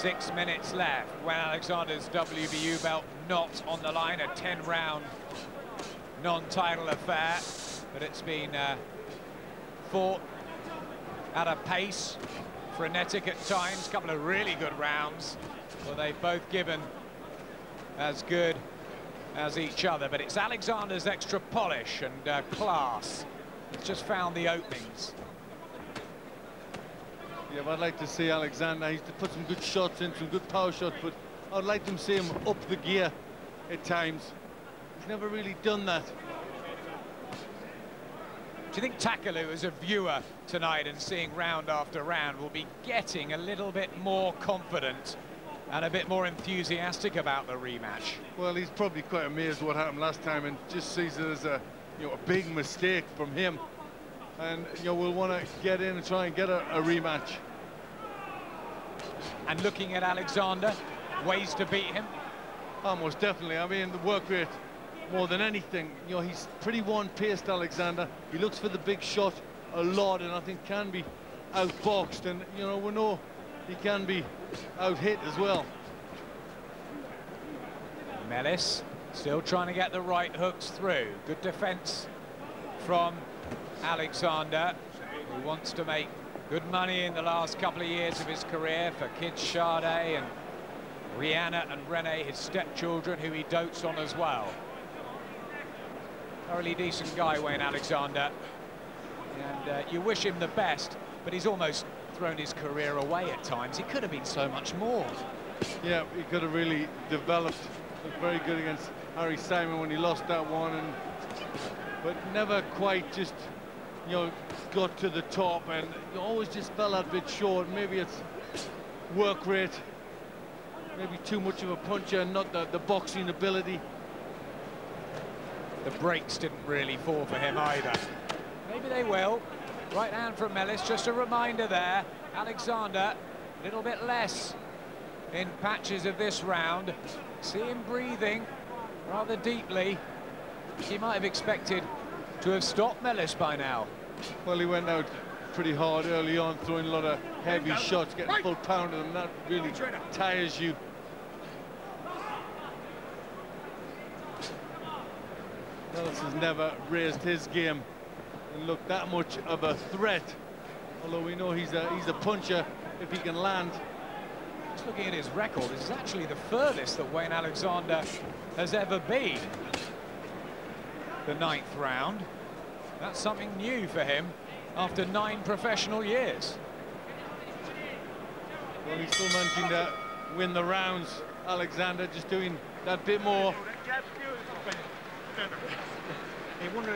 6 minutes left. When Alexander's WBU belt not on the line, a 10-round non-title affair, but it's been fought at a pace, frenetic at times, a couple of really good rounds. Well, they've both given as good as each other, but it's Alexander's extra polish and class. He's just found the openings. Yeah, but I'd like to see Alexander. He's to put some good shots in, some good power shots, but I'd like to see him up the gear at times. He's never really done that. Do you think Takalu, as a viewer tonight and seeing round after round, will be getting a little bit more confident and a bit more enthusiastic about the rematch? Well, he's probably quite amazed what happened last time and just sees it as a big mistake from him. And we'll want to get in and try and get a rematch. And looking at Alexander, ways to beat him? Most definitely. I mean, the work rate more than anything. He's pretty one-paced, Alexander. He looks for the big shot a lot, and I think can be outboxed. And we know he can be out-hit as well. Mellis still trying to get the right hooks through. Good defense from Alexander, who wants to make good money in the last couple of years of his career for kids Sade and Rihanna and Rene, his stepchildren, who he dotes on as well. Thoroughly decent guy, Wayne Alexander, and you wish him the best, but he's almost thrown his career away at times. He could have been so much more. Yeah, he could have really developed. Looked very good against Harry Simon when he lost that one, but never quite just got to the top, and always just fell that bit short. Maybe it's work rate, maybe too much of a puncher and not the boxing ability. The breaks didn't really fall for him either. Maybe they will. Right hand from Mellis, just a reminder there. Alexander, a little bit less in patches of this round. See him breathing rather deeply. He might have expected to have stopped Mellis by now. Well, he went out pretty hard early on, throwing a lot of heavy shots, getting full pound of them. That really tires you. Mellis has never raised his game and looked that much of a threat. Although we know he's a puncher if he can land. Just looking at his record, this is actually the furthest that Wayne Alexander has ever been. The 9th round. That's something new for him after 9 professional years. Well, he's still managing to win the rounds. Alexander just doing that bit more. One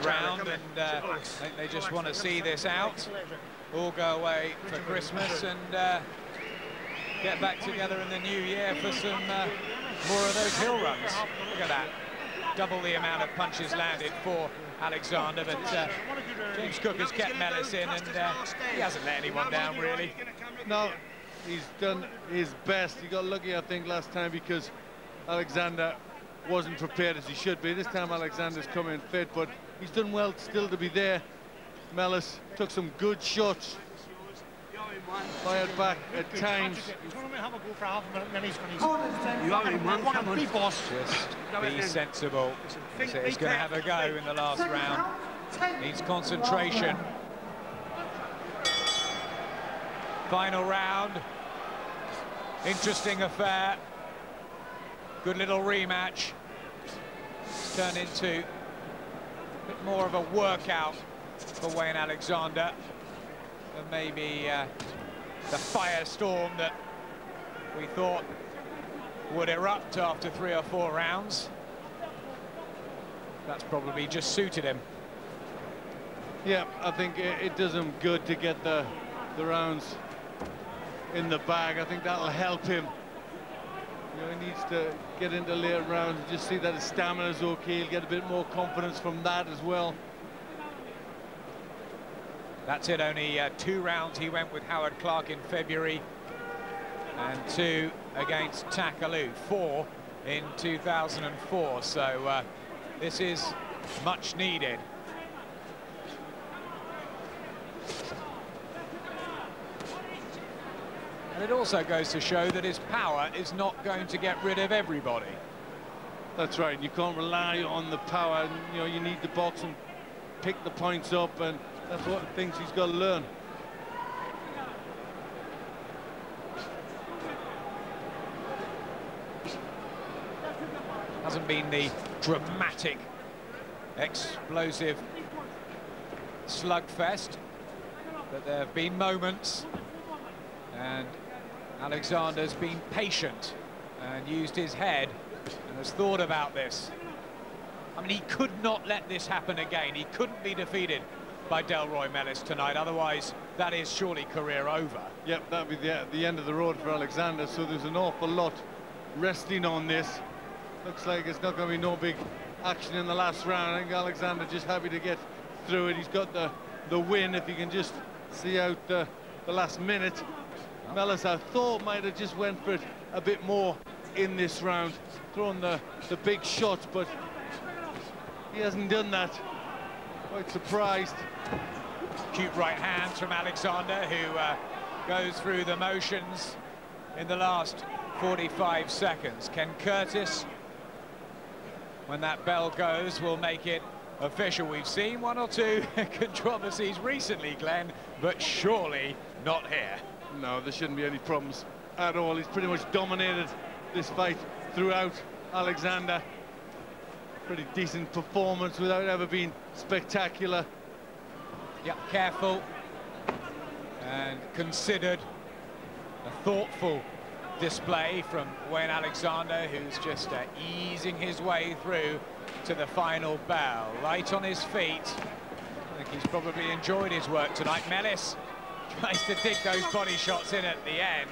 round, and I think they just want to see this out. All go away for Christmas and get back together in the new year for some more of those hill runs. Look at that. Double the amount of punches landed for Alexander, but James Cook has kept Mellis in, and he hasn't let anyone down, really. No, he's done his best. He got lucky, I think, last time because Alexander wasn't prepared as he should be. This time Alexander's come in fit, but he's done well still to be there. Mellis took some good shots, fired back at times. Just be sensible. He's going to have a go in the last round. Needs concentration. Final round. Interesting affair. Good little rematch. It's turned into a bit more of a workout for Wayne Alexander than maybe the firestorm that we thought would erupt after 3 or 4 rounds. That's probably just suited him. Yeah, I think it does him good to get the rounds in the bag. I think that'll help him. He needs to get into later rounds and just see that his stamina's okay. He'll get a bit more confidence from that as well. That's it, only 2 rounds he went with Howard Clark in February, and 2 against Takalu, 4 in 2004, so this is much needed. It also goes to show that his power is not going to get rid of everybody. That's right, you can't rely on the power, you know, you need the box and pick the points up, and that's what things he's got to learn. Hasn't been the dramatic, explosive slugfest, but there have been moments, and Alexander's been patient and used his head and has thought about this. I mean, he could not let this happen again. He couldn't be defeated by Delroy Mellis tonight, otherwise that is surely career over. Yep, that'd be the end of the road for Alexander, so there's an awful lot resting on this. Looks like it's not going to be no big action in the last round. I think Alexander just happy to get through it. He's got the win, if he can just see out the last minute. Mellis, I thought, might have just went for it a bit more in this round, throwing the big shots, but he hasn't done that. Quite surprised. Cute right hands from Alexander, who goes through the motions in the last 45 seconds. Ken Curtis, when that bell goes, will make it official. We've seen one or two controversies recently, Glenn, but surely not here. No, there shouldn't be any problems at all. He's pretty much dominated this fight throughout, Alexander. Pretty decent performance without ever being spectacular. Yeah, careful and considered, a thoughtful display from Wayne Alexander, who's just easing his way through to the final bell. Right on his feet. I think he's probably enjoyed his work tonight. Mellis tries to dig those body shots in at the end,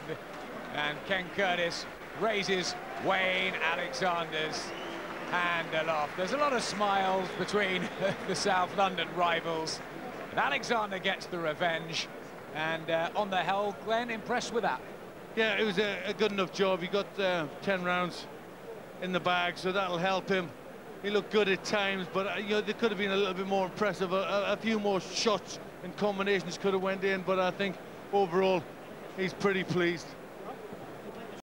and Ken Curtis raises Wayne Alexander's hand aloft. There's a lot of smiles between the South London rivals, and Alexander gets the revenge, and on the whole, Glenn, impressed with that. Yeah, it was a good enough job. He got 10 rounds in the bag, so that'll help him. He looked good at times, but you know, they could have been a little bit more impressive. A few more shots and combinations could have went in, but I think overall he's pretty pleased.